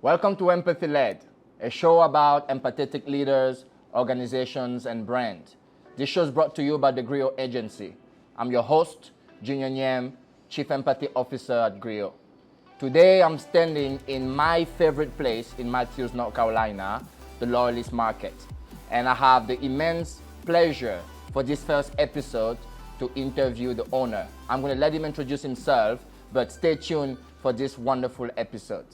Welcome to Empathy Led, a show about empathetic leaders, organizations, and brands. This show is brought to you by the Grio Agency. I'm your host, Junior Nyem, Chief Empathy Officer at Grio. Today, I'm standing in my favorite place in Matthews, North Carolina, the Loyalist Market. And I have the immense pleasure for this first episode to interview the owner. I'm going to let him introduce himself, but stay tuned for this wonderful episode.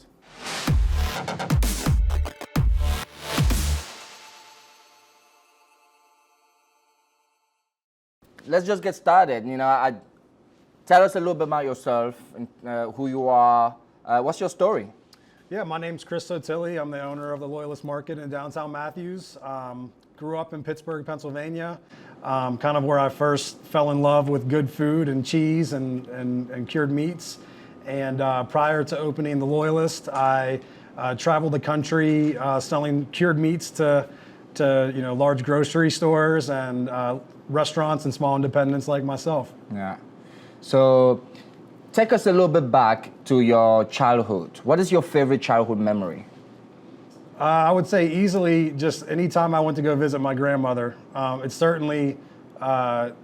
Let's just get started. Tell us a little bit about yourself, who you are. What's your story? Yeah, my name's Chris Sottile. I'm the owner of the Loyalist Market in downtown Matthews. Grew up in Pittsburgh, Pennsylvania, kind of where I first fell in love with good food and cheese and cured meats. And prior to opening the Loyalist, I traveled the country selling cured meats to large grocery stores and restaurants and small independents like myself. Yeah. So take us a little bit back to your childhood. What is your favorite childhood memory? I would say easily just anytime I went to go visit my grandmother. It's certainly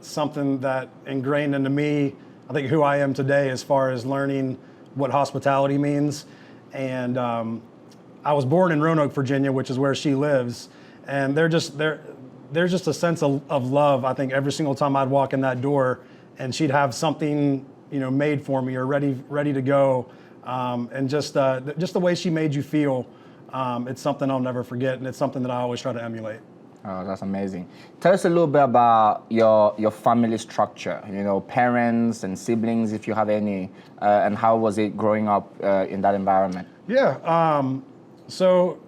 something that ingrained into me, I think, who I am today as far as learning what hospitality means. And I was born in Roanoke, Virginia, which is where she lives. And there's just a sense of love, I think, every single time I'd walk in that door and she'd have something, made for me or ready to go. And just the way she made you feel, it's something I'll never forget, and it's something that I always try to emulate. Oh, that's amazing. Tell us a little bit about your family structure, parents and siblings, if you have any, and how was it growing up in that environment? Yeah, so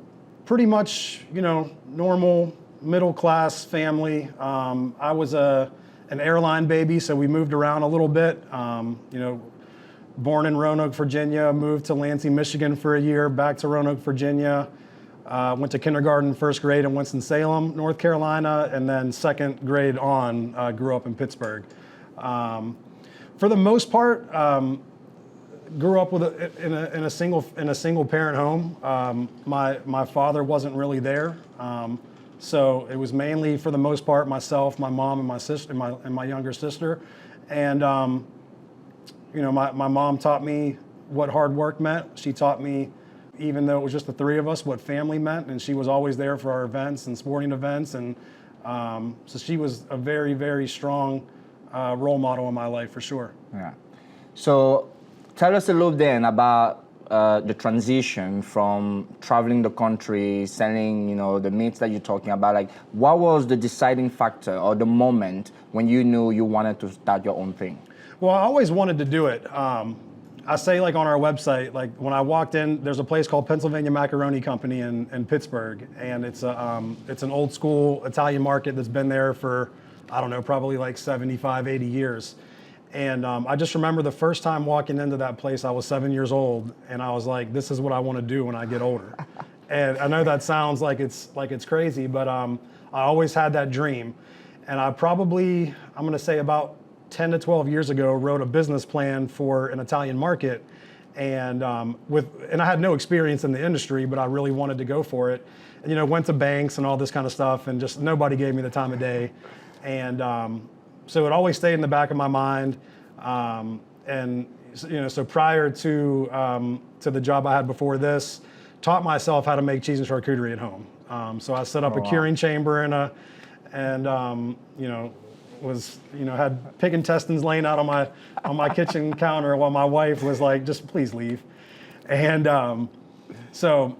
pretty much, normal middle-class family. I was an airline baby, so we moved around a little bit. Born in Roanoke, Virginia, moved to Lansing, Michigan for a year, back to Roanoke, Virginia. Went to kindergarten, first grade in Winston-Salem, North Carolina, and then second grade on, grew up in Pittsburgh. For the most part, grew up in a single parent home. My father wasn't really there, so it was mainly, for the most part, myself, my mom, and my sister, and my younger sister, and my mom taught me what hard work meant. She taught me, even though it was just the three of us, what family meant, and she was always there for our events and sporting events, and so she was a very, very strong role model in my life, for sure. Yeah. So tell us a little then about the transition from traveling the country, selling, the meats that you're talking about. Like, what was the deciding factor or the moment when you knew you wanted to start your own thing? Well, I always wanted to do it. I say, like, on our website, like, when I walked in, there's a place called Pennsylvania Macaroni Company in Pittsburgh, and it's an old school Italian market that's been there for, I don't know, probably like 75, 80 years. And I just remember the first time walking into that place, I was 7 years old, and I was like, this is what I want to do when I get older. And I know that sounds like it's crazy, but I always had that dream. And I'm going to say about 10 to 12 years ago, wrote a business plan for an Italian market, and I had no experience in the industry, but I really wanted to go for it. And, went to banks and all this kind of stuff, and just nobody gave me the time of day. And so it always stayed in the back of my mind. So prior to the job I had before this, taught myself how to make cheese and charcuterie at home. So I set up a curing chamber had pig intestines laying out on my kitchen counter while my wife was like, just please leave. And so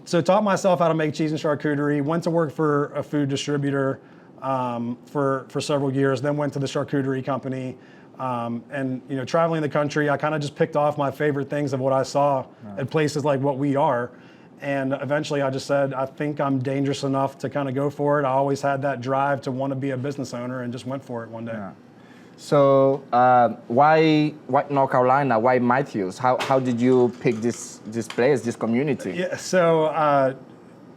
taught myself how to make cheese and charcuterie, went to work for a food distributor for several years, then went to the charcuterie company. And traveling the country, I kind of just picked off my favorite things of what I saw at places like what we are. And eventually I just said, I think I'm dangerous enough to kind of go for it. I always had that drive to want to be a business owner, and just went for it one day. Yeah. So why North Carolina? Why Matthews? How did you pick this place, this community? Yeah, so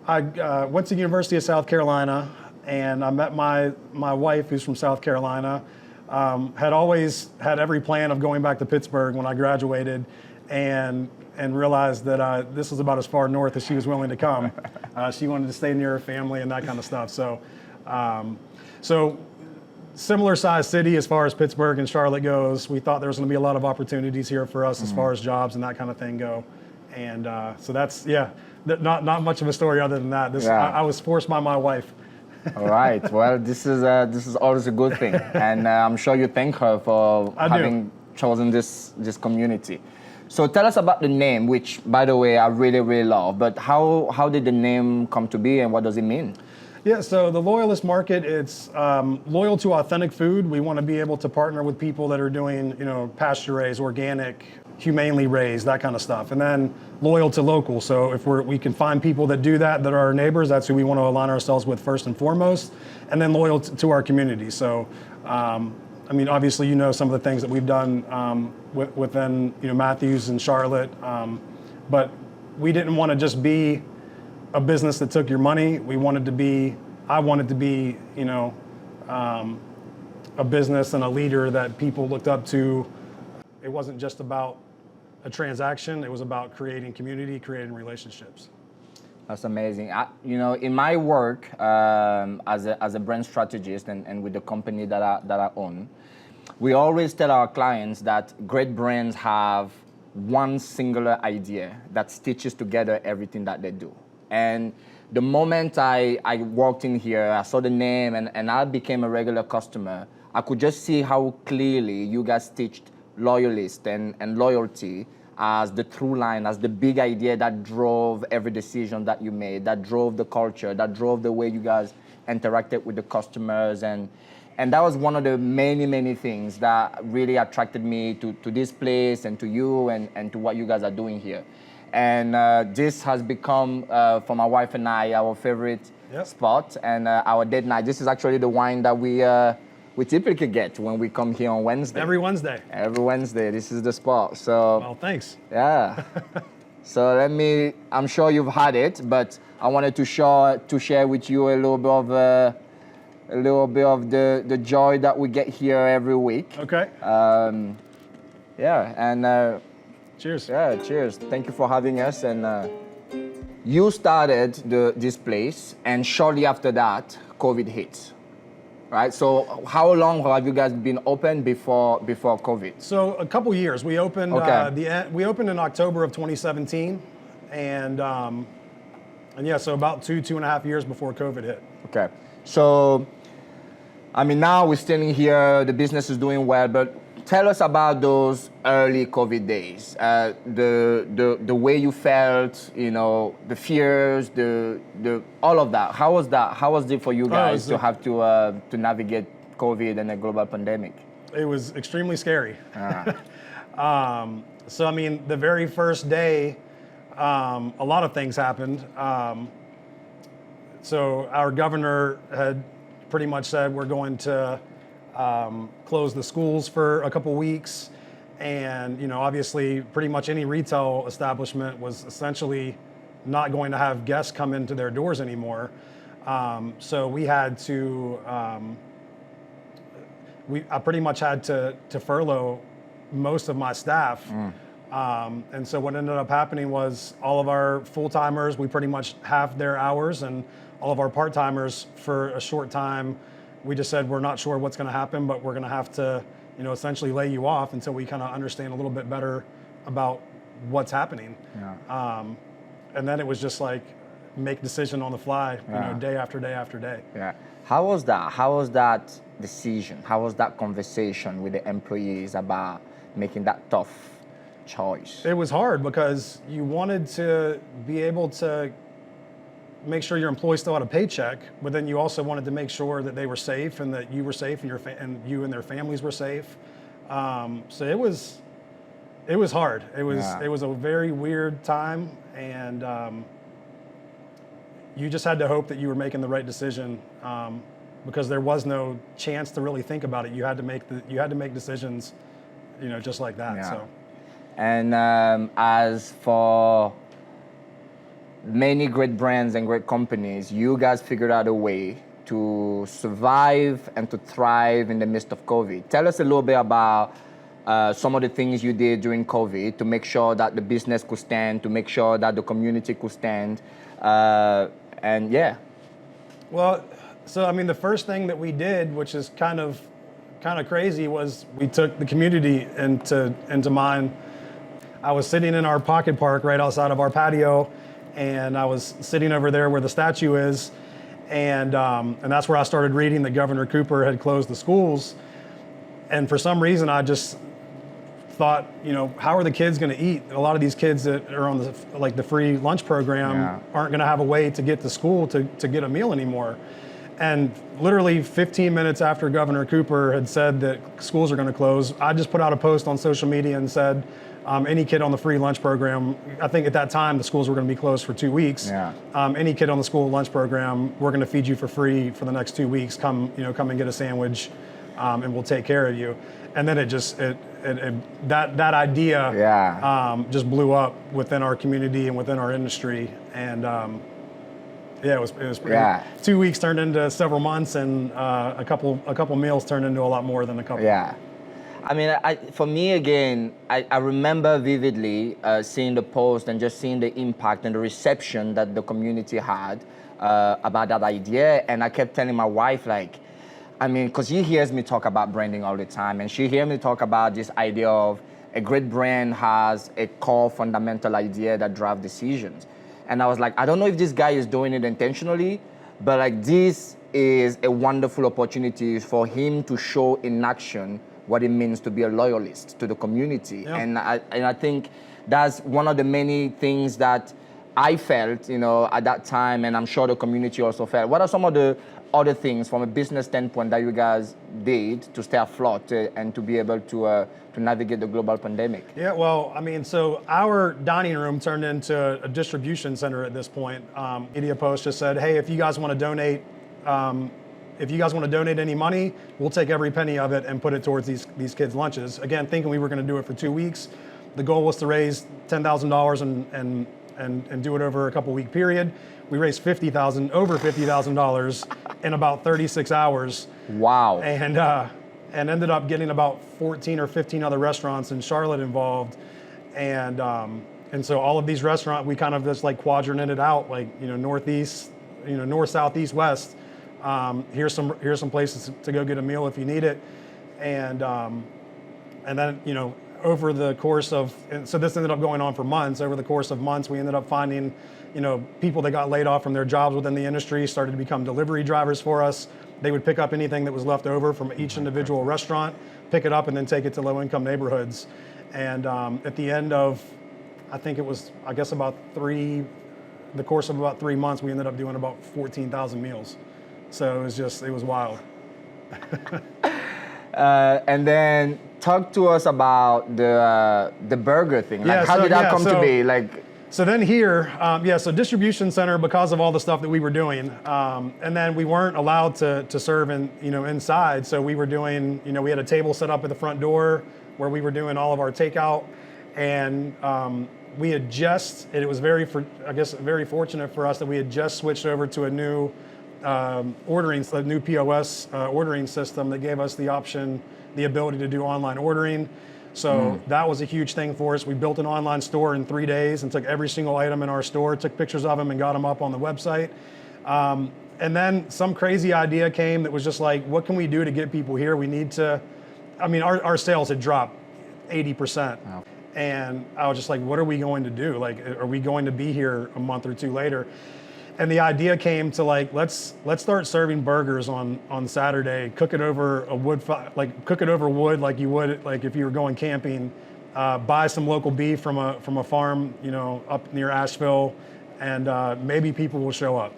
I went to the University of South Carolina, and I met my wife, who's from South Carolina. Had always had every plan of going back to Pittsburgh when I graduated, and and realized that this was about as far north as she was willing to come. She wanted to stay near her family and that kind of stuff. So similar sized city as far as Pittsburgh and Charlotte goes. We thought there was going to be a lot of opportunities here for us as far as jobs and that kind of thing go. And so that's, not much of a story other than that. I was forced by my wife. All right. Well, this is always a good thing, and I'm sure you thank her for having chosen this community. So tell us about the name, which, by the way, I really, really love. But how did the name come to be, and what does it mean? Yeah, so the Loyalist Market, it's loyal to authentic food. We want to be able to partner with people that are doing, pasture-raised, organic, humanely raised, that kind of stuff. And then loyal to local. So if we can find people that do that are our neighbors, that's who we want to align ourselves with first and foremost. And then loyal to our community. So, obviously, some of the things that we've done within, Matthews and Charlotte. But we didn't want to just be a business that took your money. I wanted to be, a business and a leader that people looked up to. It wasn't just about a transaction. It was about creating community, creating relationships. That's amazing. In my work as a brand strategist and with the company that I own, we always tell our clients that great brands have one singular idea that stitches together everything that they do. And the moment I walked in here, I saw the name and I became a regular customer, I could just see how clearly you guys stitched Loyalist and loyalty as the through line, as the big idea that drove every decision that you made, that drove the culture, that drove the way you guys interacted with the customers. And that was one of the many, many things that really attracted me to this place and to you and to what you guys are doing here. And this has become, for my wife and I, our favorite spot and our date night. This is actually the wine that we typically get when we come here on Wednesday. Every Wednesday. Every Wednesday, this is the spot. So. Well, thanks. Yeah. So I'm sure you've had it, but I wanted to share with you a little bit of the joy that we get here every week. Okay. And cheers. Yeah, cheers. Thank you for having us. And you started this place, and shortly after that, COVID hit. Right. So how long have you guys been open before COVID? So a couple years. We opened we opened in October of 2017, and so about 2.5 years before COVID hit. Okay. So now we're standing here. The business is doing well, but tell us about those early COVID days. The way you felt, the fears, the all of that. How was that? How was it for you guys to have to navigate COVID and a global pandemic? It was extremely scary. So the very first day, a lot of things happened. So our governor had pretty much said we're going to close the schools for a couple weeks, and obviously pretty much any retail establishment was essentially not going to have guests come into their doors anymore. So we had to I pretty much had to furlough most of my staff. And so what ended up happening was all of our full-timers, we pretty much halved their hours, and all of our part-timers for a short time, we just said, we're not sure what's going to happen, but we're going to have to, essentially lay you off until we kind of understand a little bit better about what's happening. Yeah. And then it was just like make decision on the fly, day after day after day. Yeah. How was that? How was that decision? How was that conversation with the employees about making that tough choice? It was hard because you wanted to be able to make sure your employees still had a paycheck, but then you also wanted to make sure that they were safe and that you were safe and you and their families were safe. So it was hard. It was a very weird time, and you just had to hope that you were making the right decision, because there was no chance to really think about it. You had to make decisions, just like that. Yeah. So. And as for many great brands and great companies, you guys figured out a way to survive and to thrive in the midst of COVID. Tell us a little bit about some of the things you did during COVID to make sure that the business could stand, to make sure that the community could stand, and yeah. Well, so I mean, the first thing that we did, which is kind of crazy, was we took the community into mind. I was sitting in our pocket park right outside of our patio, and I was sitting over there where the statue is, and that's where I started reading that Governor Cooper had closed the schools. And for some reason, I just thought, how are the kids going to eat? A lot of these kids that are on the free lunch program aren't going to have a way to get to school to get a meal anymore. And literally 15 minutes after Governor Cooper had said that schools are going to close, I just put out a post on social media and said, any kid on the free lunch program, I think at that time the schools were going to be closed for 2 weeks. Any kid on the school lunch program, we're going to feed you for free for the next 2 weeks. Come and get a sandwich, and we'll take care of you. And then that idea just blew up within our community and within our industry. And it was pretty. 2 weeks turned into several months, and a couple meals turned into a lot more than a couple. Yeah. I mean, for me, again, I remember vividly seeing the post and just seeing the impact and the reception that the community had about that idea. And I kept telling my wife, because she hears me talk about branding all the time, and she hears me talk about this idea of a great brand has a core fundamental idea that drives decisions. And I was like, I don't know if this guy is doing it intentionally, but this is a wonderful opportunity for him to show in action what it means to be a loyalist to the community. Yeah. And I think that's one of the many things that I felt, at that time, and I'm sure the community also felt. What are some of the other things from a business standpoint that you guys did to stay afloat and to be able to navigate the global pandemic? Yeah, well, so our dining room turned into a distribution center at this point. Media post just said, hey, if you guys want to donate, any money, we'll take every penny of it and put it towards these kids' lunches. Again, thinking we were going to do it for 2 weeks. The goal was to raise $10,000 and do it over a couple-week period. We raised over $50,000 in about 36 hours. Wow. And ended up getting about 14 or 15 other restaurants in Charlotte involved. And so all of these restaurants, we kind of just quadranted it out, northeast, north, south, east, west. Here's some places to go get a meal if you need it. And then, over the course of, and so this ended up going on for months. Over the course of months, we ended up finding, people that got laid off from their jobs within the industry started to become delivery drivers for us. They would pick up anything that was left over from each individual restaurant, pick it up, and then take it to low-income neighborhoods. And at the end of, I think it was, the course of about 3 months, we ended up doing about 14,000 meals. So it was wild. And then talk to us about the burger thing. How did that come to be? So then here, so distribution center because of all the stuff that we were doing, and then we weren't allowed to serve inside. So we were doing, we had a table set up at the front door where we were doing all of our takeout, and we had just, and it was very fortunate for us that we had just switched over to a new new POS ordering system that gave us the ability to do online ordering. So that was a huge thing for us. We built an online store in 3 days and took every single item in our store, took pictures of them and got them up on the website. And then some crazy idea came that was just what can we do to get people here? We need to, our sales had dropped 80%. Wow. And I was just what are we going to do? Are we going to be here a month or two later? And the idea came to let's start serving burgers on Saturday. Cook it over a wood, like you would if you were going camping. Buy some local beef from a farm, up near Asheville, and maybe people will show up.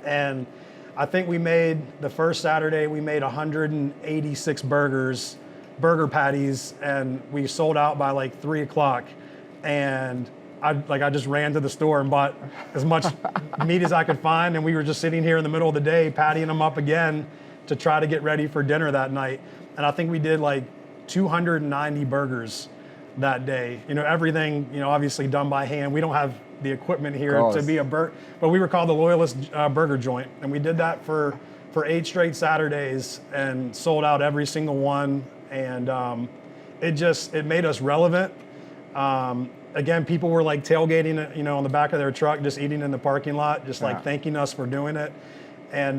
And I think the first Saturday we made 186 burger patties, and we sold out by 3 o'clock. And I just ran to the store and bought as much meat as I could find, and we were just sitting here in the middle of the day pattying them up again to try to get ready for dinner that night. And I think we did 290 burgers that day. Everything, obviously done by hand. We don't have the equipment here to be but we were called the Loyalist Burger Joint, and we did that for 8 straight Saturdays and sold out every single one. And it made us relevant. Again, people were like tailgating, on the back of their truck, just eating in the parking lot, just like thanking us for doing it. And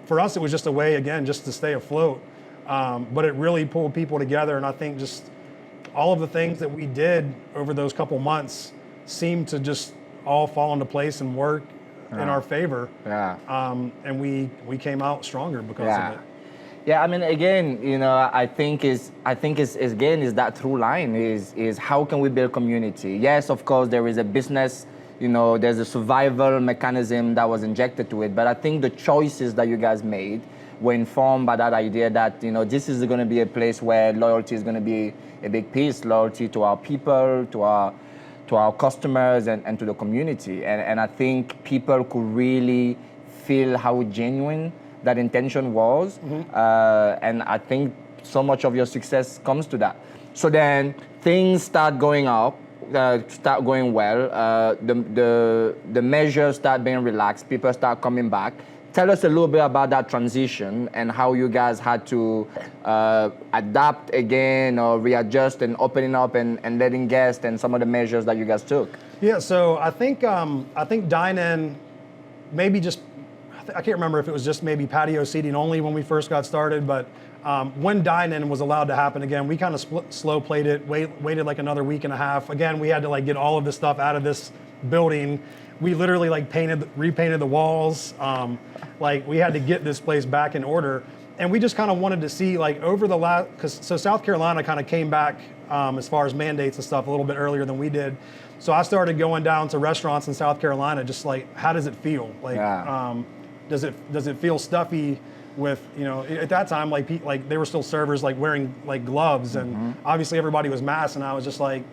for us, it was just a way, again, just to stay afloat. But it really pulled people together. And I think just all of the things that we did over those couple months seemed to just all fall into place and work in our favor. And we came out stronger because of it. Yeah, I mean, again, I think is that through line is how can we build community? Yes, of course, there is a business, there's a survival mechanism that was injected to it, but I think the choices that you guys made were informed by that idea that, this is going to be a place where loyalty is going to be a big piece, loyalty to our people, to our customers and to the community. And I think people could really feel how genuine that intention was. And I think so much of your success comes to that. So then things start going up, start going well. The measures start being relaxed, people start coming back. Tell us a little bit about that transition and how you guys had to adapt again or readjust and opening up and letting guests and some of the measures that you guys took. Yeah, so I think dine-in, maybe just, I can't remember if it was just maybe patio seating only when we first got started, but when dine-in was allowed to happen again, we kind of slow played it, waited like another week and a half. Again, we had to like get all of this stuff out of this building. We literally like repainted the walls. Like we had to get this place back in order. And we just kind of wanted to see like over the last, so South Carolina kind of came back as far as mandates and stuff a little bit earlier than we did. So I started going down to restaurants in South Carolina, just like, how does it feel? Like, does it feel stuffy with, at that time, like they were still servers like wearing like gloves and obviously everybody was masked and I was just like,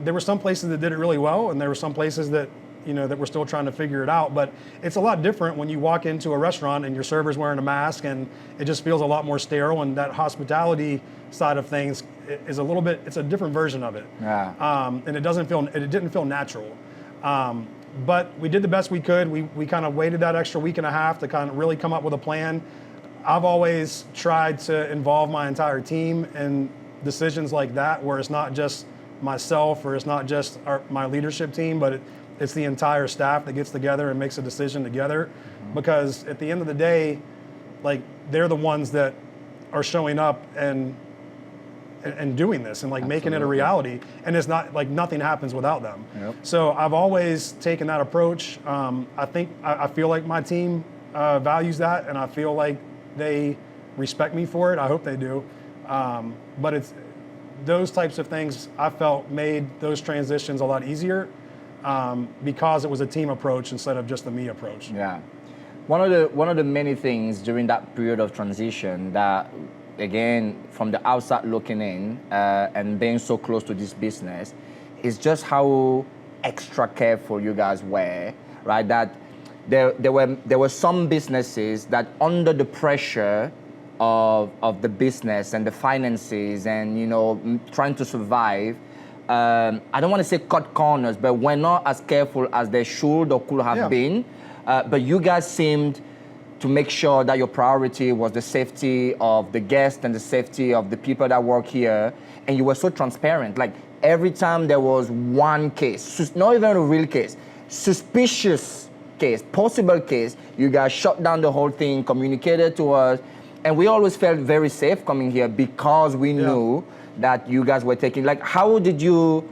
there were some places that did it really well and there were some places that, that we're still trying to figure it out. But it's a lot different when you walk into a restaurant and your server's wearing a mask and it just feels a lot more sterile, and that hospitality side of things is a little bit, it's a different version of it. And it didn't feel natural. But we did the best we could. We kind of waited that extra week and a half to kind of really come up with a plan. I've always tried to involve my entire team in decisions like that, where it's not just myself or it's not just my leadership team, but it's the entire staff that gets together and makes a decision together. Because at the end of the day, like they're the ones that are showing up and doing this and like making it a reality. And it's not like nothing happens without them. So I've always taken that approach. I feel like my team values that, and I feel like they respect me for it. I hope they do. But it's those types of things I felt made those transitions a lot easier because it was a team approach instead of just a me approach. Yeah. One of the many things during that period of transition that, again, from the outside looking in and being so close to this business, is just how extra careful you guys were, right? That there were some businesses that under the pressure of the business and the finances and trying to survive, I don't want to say cut corners, but we're not as careful as they should or could have been. But you guys seemed to make sure that your priority was the safety of the guests and the safety of the people that work here. And you were so transparent. Like every time there was one case, not even a real case, suspicious case, possible case, you guys shut down the whole thing, communicated to us. And we always felt very safe coming here because we knew that you guys were taking, like, how did you,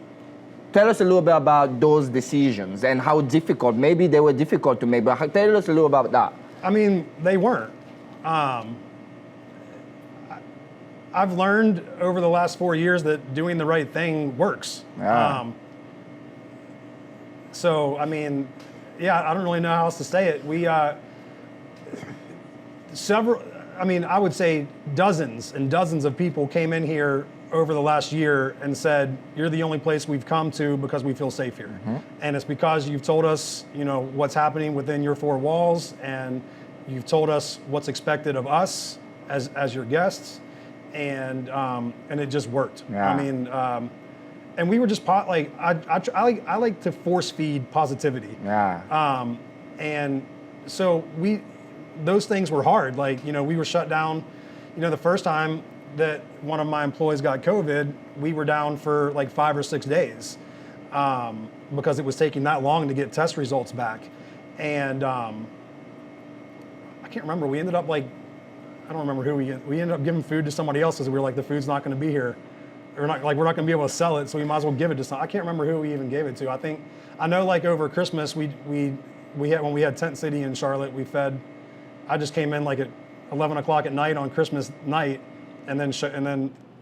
tell us a little bit about those decisions and how difficult, maybe they were difficult to make, but tell us a little about that. I mean, they weren't. I've learned over the last 4 years that doing the right thing works. So, I mean, I don't really know how else to say it. We, I would say dozens and dozens of people came in here over the last year and said, you're the only place we've come to because we feel safe here. And it's because you've told us, what's happening within your four walls, and you've told us what's expected of us as your guests, and it just worked. I mean, and we were just I like to force feed positivity. And so those things were hard. Like, we were shut down. The first time that one of my employees got COVID, we were down for like 5 or 6 days because it was taking that long to get test results back. And I can't remember, we ended up like, I don't remember who we ended up giving food to somebody else because we were like, the food's not going to be here. We're not going to be able to sell it, so we might as well give it to some. I can't remember who we even gave it to. I know like over Christmas, we had, when we had Tent City in Charlotte, I just came in like at 11 o'clock at night on Christmas night, and then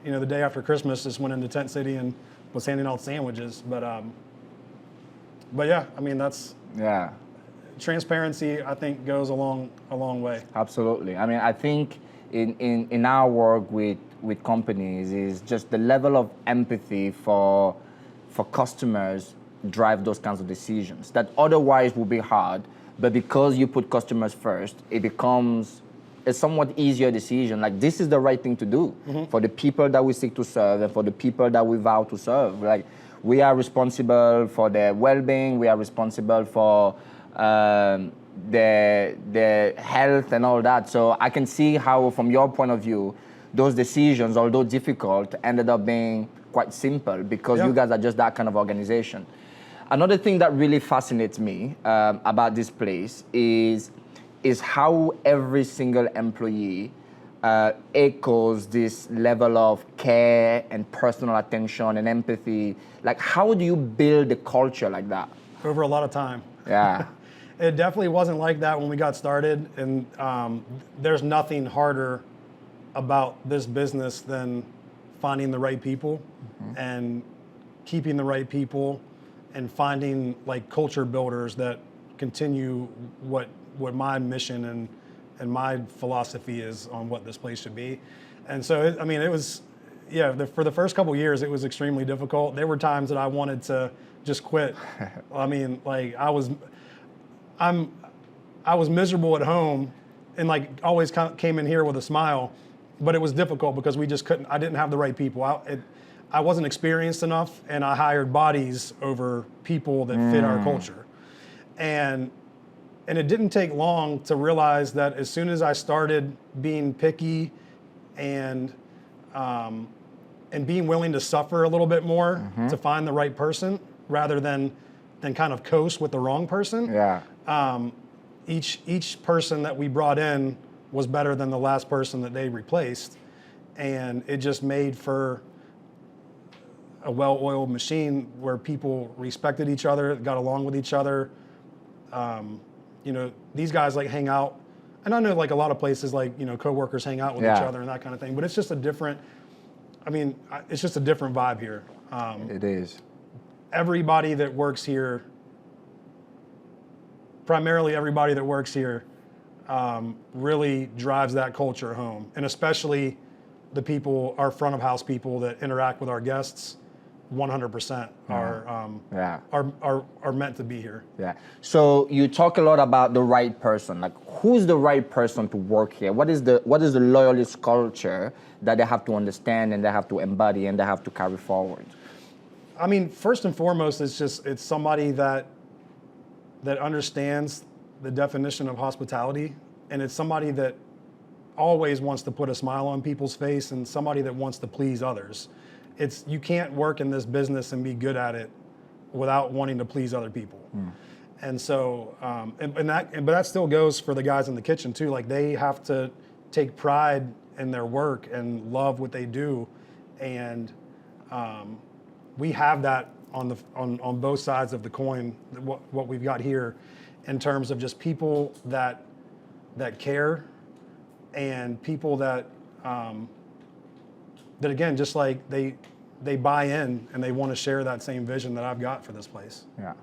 the day after Christmas just went into Tent City and was handing out sandwiches. But yeah, I mean, that's transparency, I think, goes a long way. Absolutely. I mean, I think in our work with companies is just the level of empathy for customers drive those kinds of decisions that otherwise would be hard, but because you put customers first, it becomes a somewhat easier decision. Like, this is the right thing to do for the people that we seek to serve and for the people that we vow to serve. Like, we are responsible for their well-being, we are responsible for their health and all that. So I can see how, from your point of view, those decisions, although difficult, ended up being quite simple because you guys are just that kind of organization. Another thing that really fascinates me about this place is how every single employee echoes this level of care and personal attention and empathy. Like, how do you build a culture like that? Over a lot of time. Yeah. It definitely wasn't like that when we got started, and there's nothing harder about this business than finding the right people and keeping the right people and finding like culture builders that continue what my mission and my philosophy is on what this place should be. And so, it was, for the first couple of years, it was extremely difficult. There were times that I wanted to just quit. I mean, like I was miserable at home and like always came in here with a smile, but it was difficult because I didn't have the right people. I wasn't experienced enough, and I hired bodies over people that fit our culture. And it didn't take long to realize that as soon as I started being picky and being willing to suffer a little bit more to find the right person rather than kind of coast with the wrong person. Each person that we brought in was better than the last person that they replaced, and it just made for a well-oiled machine where people respected each other, got along with each other. These guys like hang out, and I know like a lot of places like, coworkers hang out with each other and that kind of thing, but it's just a different vibe here. It is. Everybody that works here, primarily everybody that works here, really drives that culture home, and especially the people, our front of house people that interact with our guests, 100% are meant to be here. Yeah. So you talk a lot about the right person. Like, who's the right person to work here? What is the loyalist culture that they have to understand and they have to embody and they have to carry forward? I mean, first and foremost, it's somebody that understands the definition of hospitality, and it's somebody that always wants to put a smile on people's face and somebody that wants to please others. You can't work in this business and be good at it without wanting to please other people. And so, but that still goes for the guys in the kitchen too. Like, they have to take pride in their work and love what they do, and we have that on both sides of the coin. What we've got here, in terms of just people that care, and people that again, just like they buy in and they want to share that same vision that I've got for this place. Yeah.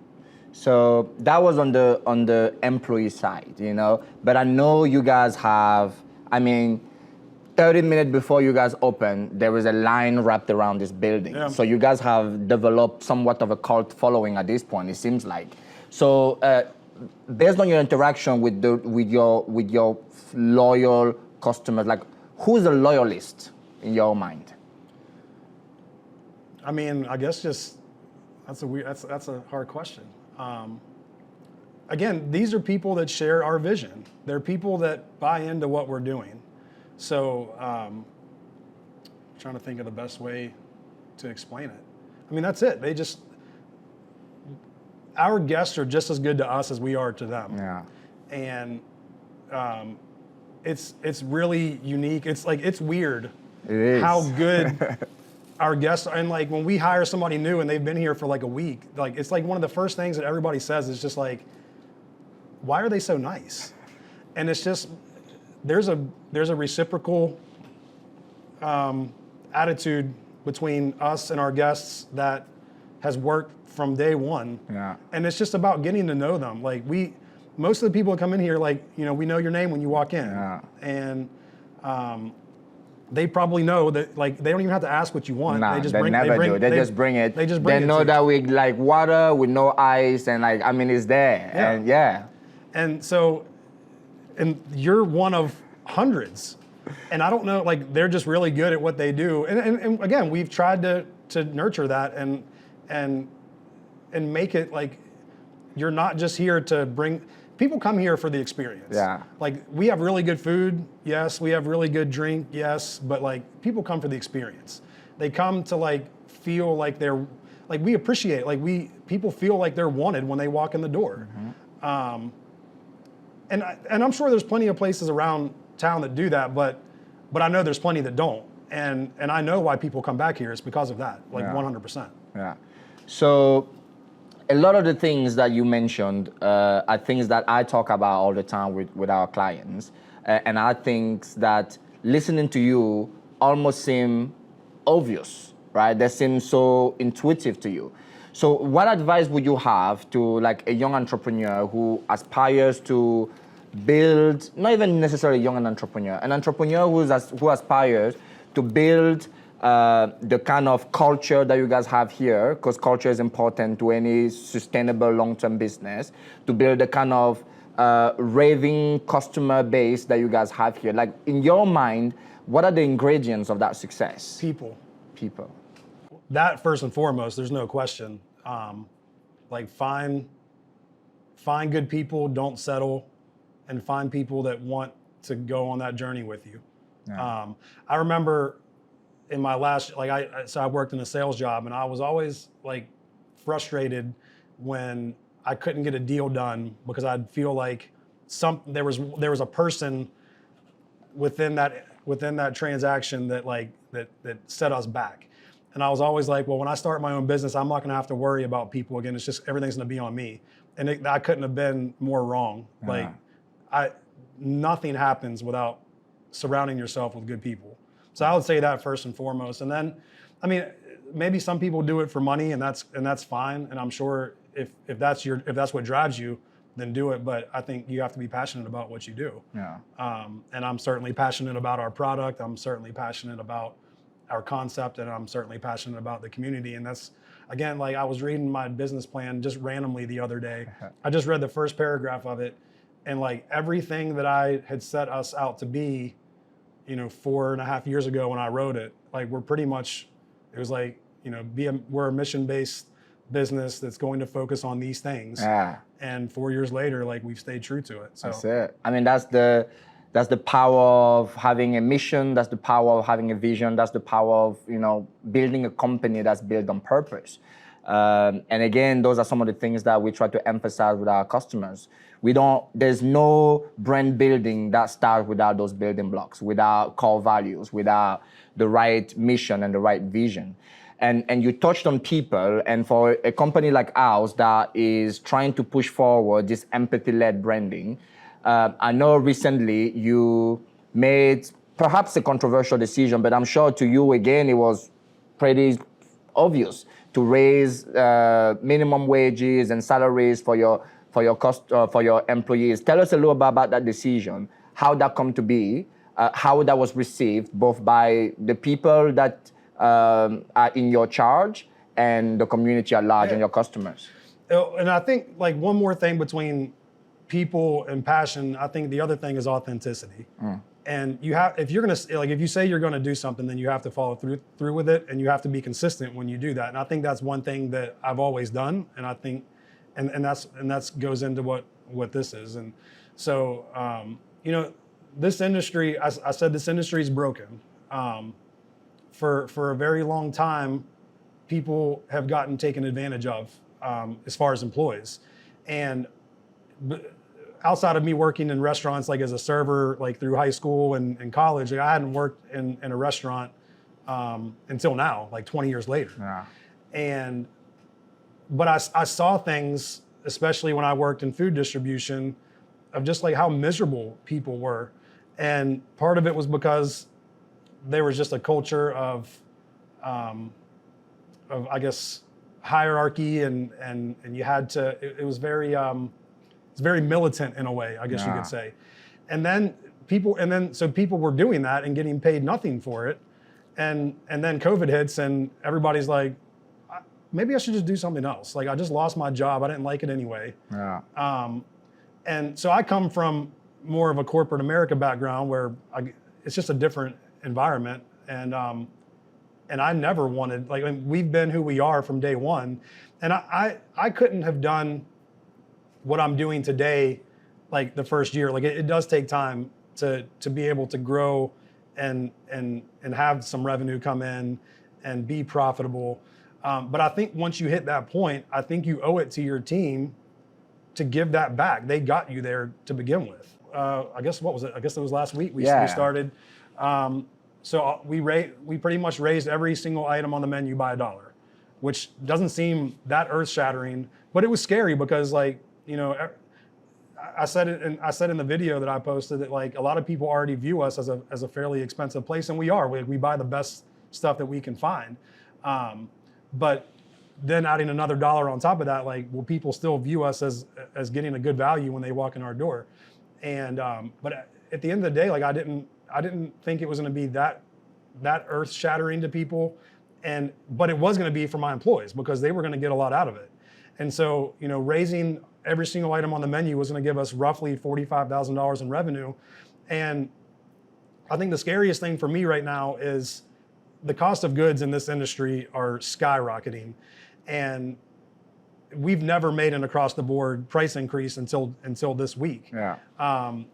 So that was on the employee side, but I know you guys have, 30 minutes before you guys open, there was a line wrapped around this building. Yeah. So you guys have developed somewhat of a cult following at this point, it seems like. So based on your interaction with your loyal customers, like, who's a loyalist in your mind? I guess that's a hard question. Again, these are people that share our vision. They're people that buy into what we're doing. So trying to think of the best way to explain it. I mean, that's it. Our guests are just as good to us as we are to them. Yeah. And it's really unique. It's weird. It is. How good our guests are. And like when we hire somebody new and they've been here for like a week, like it's like one of the first things that everybody says is just like, why are they so nice? And it's just, there's a reciprocal attitude between us and our guests that has worked from day one. Yeah. And it's just about getting to know them. Like most of the people that come in here, like, you know, we know your name when you walk in. Yeah. And they probably know that, like, they don't even have to ask what you want. Nah, they just they bring, never do. They just bring it. They just bring it. They know to that you. we like water with no ice, and like, I mean, it's there. Yeah. And yeah. And so, and you're one of hundreds. And I don't know, like, they're just really good at what they do. And again, we've tried to nurture that and make it like, you're not just here to bring, people come here for the experience. Yeah. Like, we have really good food, yes. We have really good drink, yes. But like, people come for the experience. They come to like, feel like they're, like, we appreciate, like people feel like they're wanted when they walk in the door. Mm-hmm. And I'm sure there's plenty of places around town that do that, but I know there's plenty that don't. And I know why people come back here. It's because of that, like 100%. Yeah. So a lot of the things that you mentioned are things that I talk about all the time with our clients. And I think that listening to you almost seem obvious, right? They seem so intuitive to you. So what advice would you have to like a young entrepreneur who aspires to build, not even necessarily an entrepreneur who aspires to build the kind of culture that you guys have here, because culture is important to any sustainable long-term business, to build the kind of raving customer base that you guys have here. Like, in your mind, what are the ingredients of that success? People. That first and foremost, there's no question. Like, find good people, don't settle, and find people that want to go on that journey with you. Yeah. I remember in my last, so I worked in a sales job, and I was always like frustrated when I couldn't get a deal done because I'd feel like there was a person within that transaction that set us back. And I was always like, well, when I start my own business, I'm not going to have to worry about people again. It's just everything's going to be on me. And I couldn't have been more wrong. Yeah. Like, nothing happens without surrounding yourself with good people. So I would say that first and foremost. And then, I mean, maybe some people do it for money, and that's fine. And I'm sure if that's what drives you, then do it. But I think you have to be passionate about what you do. Yeah. And I'm certainly passionate about our product. I'm certainly passionate about our concept, and I'm certainly passionate about the community. And that's, again, like, I was reading my business plan just randomly the other day. I just read the first paragraph of it, and like everything that I had set us out to be, 4.5 years ago when I wrote it, like, we're pretty much, it was like, we're a mission-based business that's going to focus on these things. Yeah. And 4 years later, like, we've stayed true to it. So that's it. I mean, that's the power of having a mission. That's the power of having a vision. That's the power of, building a company that's built on purpose. And again, those are some of the things that we try to emphasize with our customers. There's no brand building that starts without those building blocks, without core values, without the right mission and the right vision. And you touched on people, and for a company like ours that is trying to push forward this empathy-led branding, I know recently you made perhaps a controversial decision, but I'm sure to you, again, it was pretty obvious to raise minimum wages and salaries for your employees. Tell us a little bit about that decision, how that come to be, how that was received both by the people that are in your charge and the community at large and your customers. And I think, like, one more thing between people and passion, I think the other thing is authenticity. And if you say you're gonna do something, then you have to follow through with it, and you have to be consistent when you do that. And I think that's one thing that I've always done, and I think, and that's goes into what this is. And so, this industry, I said this industry is broken. for a very long time, people have gotten taken advantage of as far as employees. And outside of me working in restaurants, like as a server, like through high school and college, like I hadn't worked in a restaurant until now, like 20 years later. Yeah. But I saw things, especially when I worked in food distribution, of just like how miserable people were. And part of it was because there was just a culture of I guess, hierarchy and you had to, it was very, it's very militant in a way, I guess you could say. So people were doing that and getting paid nothing for it. And then COVID hits and everybody's like, maybe I should just do something else. Like I just lost my job. I didn't like it anyway. Yeah. And so I come from more of a corporate America background where it's just a different environment. And I never wanted, like, I mean, we've been who we are from day one. And I couldn't have done what I'm doing today, like the first year. Like it does take time to be able to grow and have some revenue come in and be profitable. But I think once you hit that point, I think you owe it to your team to give that back. They got you there to begin with. I guess, what was it? I guess it was last week we started. So we pretty much raised every single item on the menu by $1, which doesn't seem that earth-shattering, but it was scary because, like, you know, I said in the video that I posted that, like, a lot of people already view us as a fairly expensive place, and we are. We buy the best stuff that we can find, but then adding another $1 on top of that, like, will people still view us as getting a good value when they walk in our door? And but at the end of the day, like, I didn't think it was going to be that earth-shattering to people, but it was going to be for my employees because they were going to get a lot out of it. And so, you know, raising every single item on the menu was going to give us roughly $45,000 in revenue. And I think the scariest thing for me right now is the cost of goods in this industry are skyrocketing, and we've never made an across-the-board price increase until this week. Yeah.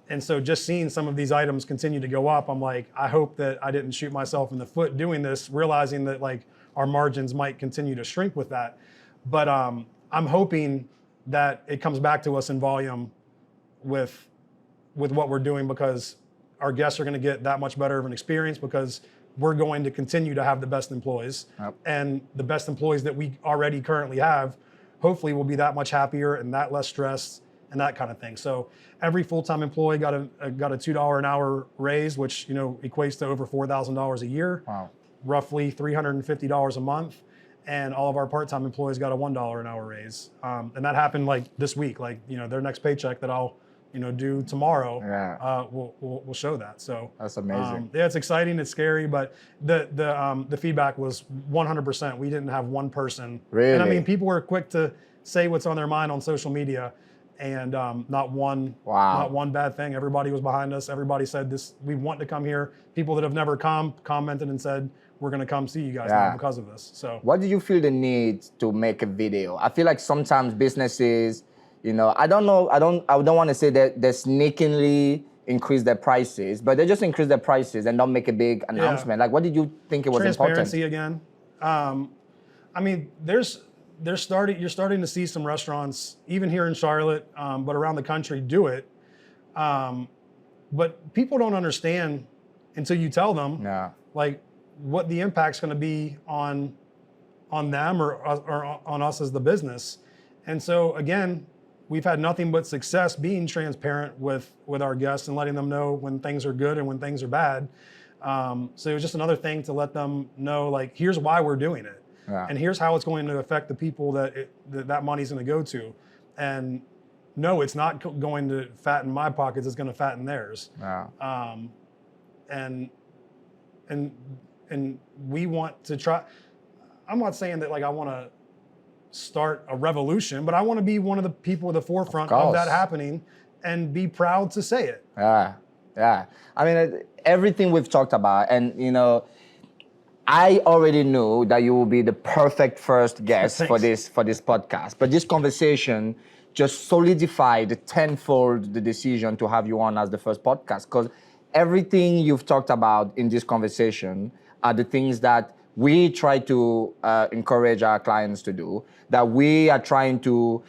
And so just seeing some of these items continue to go up, I'm like, I hope that I didn't shoot myself in the foot doing this, realizing that, like, our margins might continue to shrink with that. But I'm hoping that it comes back to us in volume with what we're doing, because our guests are going to get that much better of an experience, because we're going to continue to have the best employees. Yep. And the best employees that we already currently have hopefully will be that much happier and that less stressed and that kind of thing. So every full-time employee got a $2 an hour raise, which, you know, equates to over $4,000 a year. Wow. Roughly $350 a month. And all of our part-time employees got a $1 an hour raise. And that happened, like, this week. Like, you know, their next paycheck that I'll, you know, do tomorrow, will show that. So that's amazing. Yeah, it's exciting, it's scary, but the feedback was 100%. We didn't have one person. Really? And I mean, people were quick to say what's on their mind on social media, and not one bad thing. Everybody was behind us. Everybody said this, we want to come here. People that have never come commented and said, we're going to come see you guys now because of this. So what did you feel the need to make a video? I feel like sometimes businesses, you know, I don't want to say that they sneakily increase their prices, but they just increase their prices and don't make a big announcement. Like, what did you think it was important? Transparency again. I mean, you're starting to see some restaurants, even here in Charlotte, but around the country, do it. But people don't understand until you tell them, like, what the impact's going to be on them or on us as the business. And so again, we've had nothing but success being transparent with our guests and letting them know when things are good and when things are bad. So it was just another thing to let them know, like, here's why we're doing it. And here's how it's going to affect the people that money's going to go to. And no, it's not going to fatten my pockets, it's going to fatten theirs. And we want to try, I'm not saying that, like, I want to start a revolution, but I want to be one of the people at the forefront of that happening and be proud to say it. Yeah. I mean, everything we've talked about, and, you know, I already knew that you will be the perfect first guest for this podcast, but this conversation just solidified tenfold the decision to have you on as the first podcast, because everything you've talked about in this conversation, are the things that we try to encourage our clients to do, that we are trying to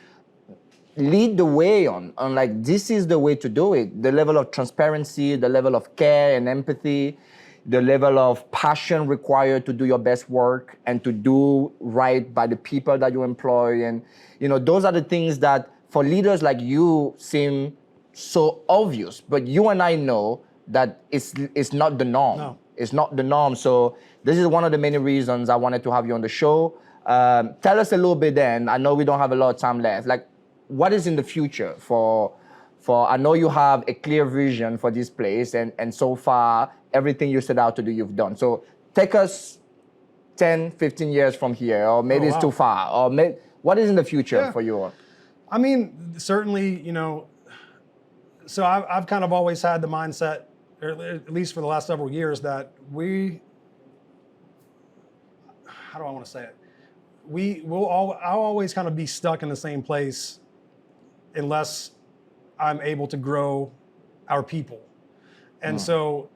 lead the way on like, this is the way to do it. The level of transparency, the level of care and empathy, the level of passion required to do your best work and to do right by the people that you employ. And, those are the things that for leaders like you seem so obvious, but you and I know that it's not the norm. No. It's not the norm. So this is one of the many reasons I wanted to have you on the show. Tell us a little bit then, I know we don't have a lot of time left, like, what is in the future for I know you have a clear vision for this place, and so far, everything you set out to do, you've done. So take us 10, 15 years from here, or maybe it's too far, or what is in the future for you? I mean, certainly, so I've kind of always had the mindset, or at least for the last several years, that how do I want to say it? I'll always kind of be stuck in the same place unless I'm able to grow our people. And so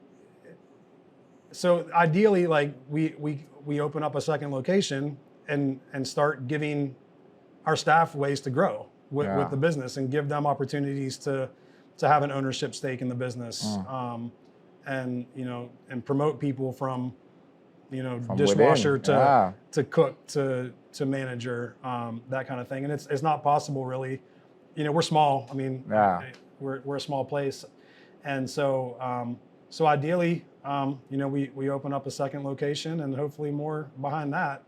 ideally, like, we open up a second location and start giving our staff ways to grow with the business, and give them opportunities to have an ownership stake in the business, and promote people from dishwasher to cook to manager, that kind of thing. And it's not possible, really. We're small. I mean, we're a small place, and so ideally, we open up a second location, and hopefully more behind that.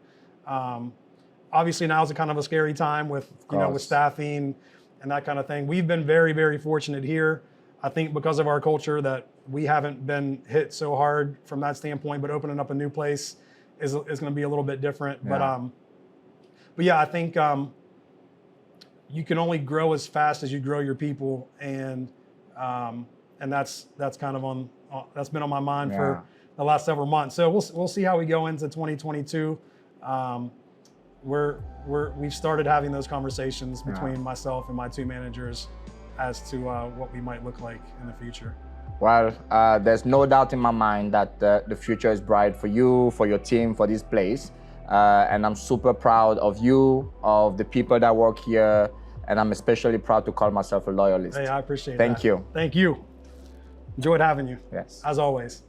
Obviously, now is a kind of a scary time with with staffing and that kind of thing. We've been very, very fortunate here. I think because of our culture that we haven't been hit so hard from that standpoint. But opening up a new place is going to be a little bit different. Yeah. But yeah, I think you can only grow as fast as you grow your people, and that's kind of that's been on my mind for the last several months. So we'll see how we go into 2022. We've started having those conversations between myself and my two managers as to what we might look like in the future. Well, there's no doubt in my mind that the future is bright for you, for your team, for this place. And I'm super proud of you, of the people that work here, and I'm especially proud to call myself a loyalist. Hey, I appreciate it. Thank you. Thank you. Enjoyed having you. Yes. As always.